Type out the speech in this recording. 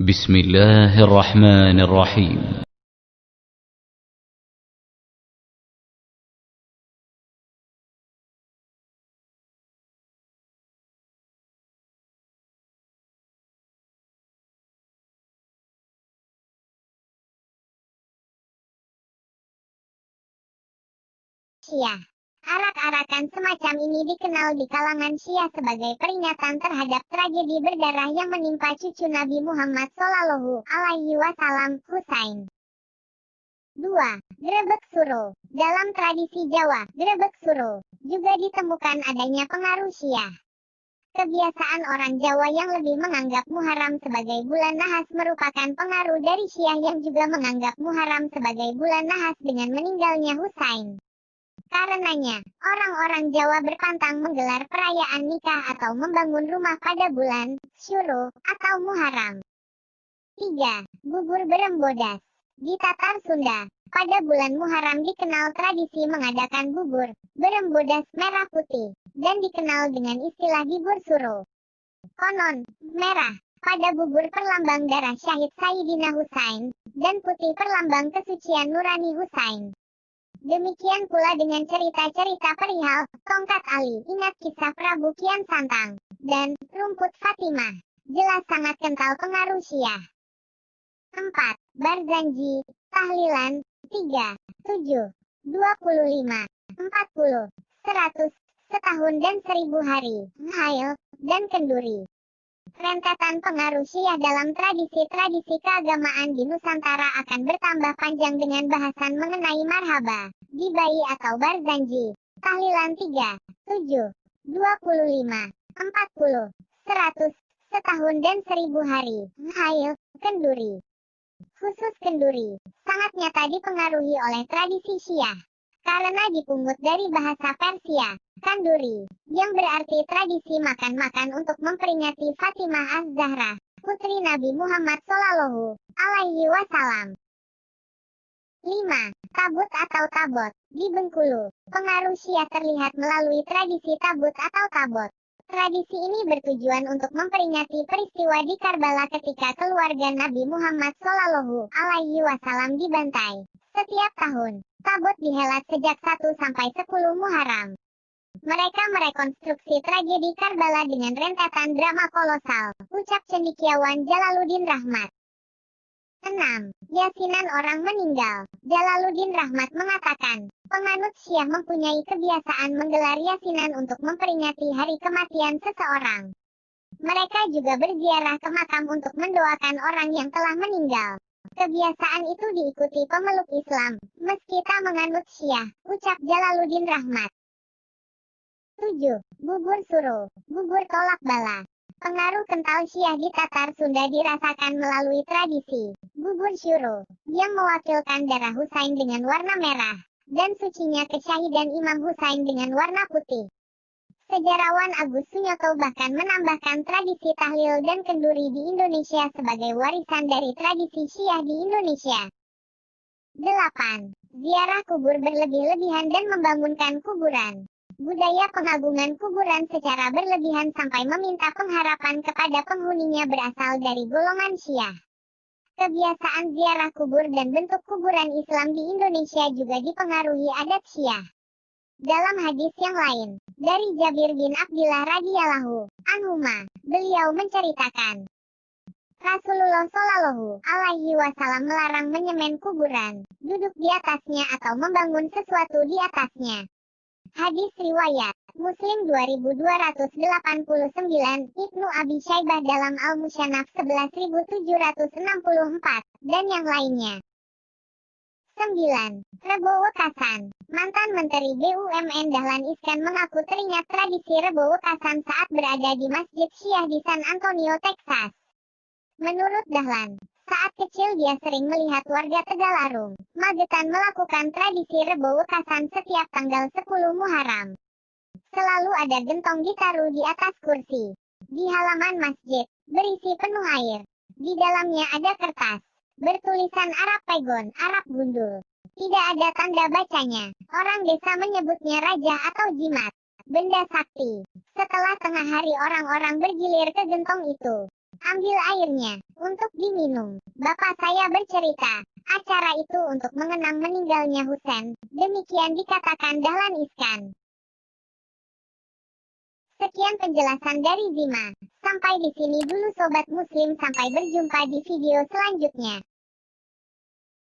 بسم الله الرحمن الرحيم. Syiah. Arak-arakan semacam ini dikenal di kalangan Syiah sebagai peringatan terhadap tragedi berdarah yang menimpa cucu Nabi Muhammad Shallallahu Alaihi Wasallam, Husain. 2. Grebek Suro. Dalam tradisi Jawa, Grebek Suro juga ditemukan adanya pengaruh Syiah. Kebiasaan orang Jawa yang lebih menganggap Muharram sebagai bulan nahas merupakan pengaruh dari Syiah yang juga menganggap Muharram sebagai bulan nahas dengan meninggalnya Husain. Karenanya, orang-orang Jawa berpantang menggelar perayaan nikah atau membangun rumah pada bulan Syuro atau Muharram. 3. Bubur Berembodas. Di Tatar Sunda, pada bulan Muharram dikenal tradisi mengadakan bubur berembodas merah putih, dan dikenal dengan istilah bubur suro. Konon, merah pada bubur perlambang darah syahid Sayyidina Husain, dan putih perlambang kesucian nurani Husain. Demikian pula dengan cerita-cerita perihal tongkat Ali, ingat kisah Prabu Kian Santang, dan rumput Fatimah. Jelas sangat kental pengaruh Syiah. 4. Barzanji, tahlilan, 3, 7, 25, 40, 100, setahun dan 1000 hari, Hail, dan kenduri. Rentetan pengaruh Syiah dalam tradisi-tradisi keagamaan di Nusantara akan bertambah panjang dengan bahasan mengenai marhaba, dibai atau barzanji, tahlilan 3, 7, 25, 40, 100, setahun dan 1000 hari, Hail, kenduri. Khusus kenduri, sangat nyata dipengaruhi oleh tradisi Syiah. Karena dipungut dari bahasa Persia, kanduri, yang berarti tradisi makan-makan untuk memperingati Fatimah Az-Zahra, putri Nabi Muhammad Shallallahu Alaihi Wasallam. 5. Tabut atau tabot. Di Bengkulu, pengaruh Syiah terlihat melalui tradisi tabut atau tabot. Tradisi ini bertujuan untuk memperingati peristiwa di Karbala ketika keluarga Nabi Muhammad Shallallahu Alaihi Wasallam dibantai. Setiap tahun, tabut dihelat sejak 1 sampai 10 Muharram. Mereka merekonstruksi tragedi Karbala dengan rentetan drama kolosal, ucap cendekiawan Jalaluddin Rahmat. 6. Yasinan orang meninggal. Jalaluddin Rahmat mengatakan, penganut Syiah mempunyai kebiasaan menggelar yasinan untuk memperingati hari kematian seseorang. Mereka juga berziarah ke makam untuk mendoakan orang yang telah meninggal. Kebiasaan itu diikuti pemeluk Islam, meski tak menganut Syiah, ucap Jalaluddin Rahmat. 7. Bubur Suro, bubur tolak bala. Pengaruh kental Syiah di Tatar Sunda dirasakan melalui tradisi bubur syuro, yang mewakilkan darah Husain dengan warna merah, dan sucinya kesyahidan Imam Husain dengan warna putih. Sejarawan Agus Sunyoto bahkan menambahkan tradisi tahlil dan kenduri di Indonesia sebagai warisan dari tradisi Syiah di Indonesia. 8. Ziarah kubur berlebih-lebihan dan membangunkan kuburan. Budaya pengagungan kuburan secara berlebihan sampai meminta pengharapan kepada penghuninya berasal dari golongan Syiah. Kebiasaan ziarah kubur dan bentuk kuburan Islam di Indonesia juga dipengaruhi adat Syiah. Dalam hadis yang lain, dari Jabir bin Abdillah radhiyallahu anhuma, beliau menceritakan, Rasulullah Shallallahu Alaihi Wasallam melarang menyemen kuburan, duduk di atasnya atau membangun sesuatu di atasnya. Hadis riwayat Muslim 2289, Ibnu Abi Syaibah dalam Al-Musyanaf 11764, dan yang lainnya. 9. Rebo Wekasan. Mantan Menteri BUMN Dahlan Iskan mengaku teringat tradisi Rebo Wekasan saat berada di Masjid Syiah di San Antonio, Texas. Menurut Dahlan, saat kecil dia sering melihat warga Tegalarum, Magetan melakukan tradisi Rebo Wekasan setiap tanggal 10 Muharram. Selalu ada gentong ditaruh di atas kursi di halaman masjid, berisi penuh air. Di dalamnya ada kertas bertulisan Arab Pegon, Arab Gundul. Tidak ada tanda bacanya. Orang desa menyebutnya raja atau jimat, benda sakti. Setelah tengah hari orang-orang bergilir ke gentong itu. Ambil airnya, untuk diminum. Bapak saya bercerita, acara itu untuk mengenang meninggalnya Husain. Demikian dikatakan Dahlan Iskan. Sekian penjelasan dari Zima. Sampai di sini dulu Sobat Muslim, sampai berjumpa di video selanjutnya.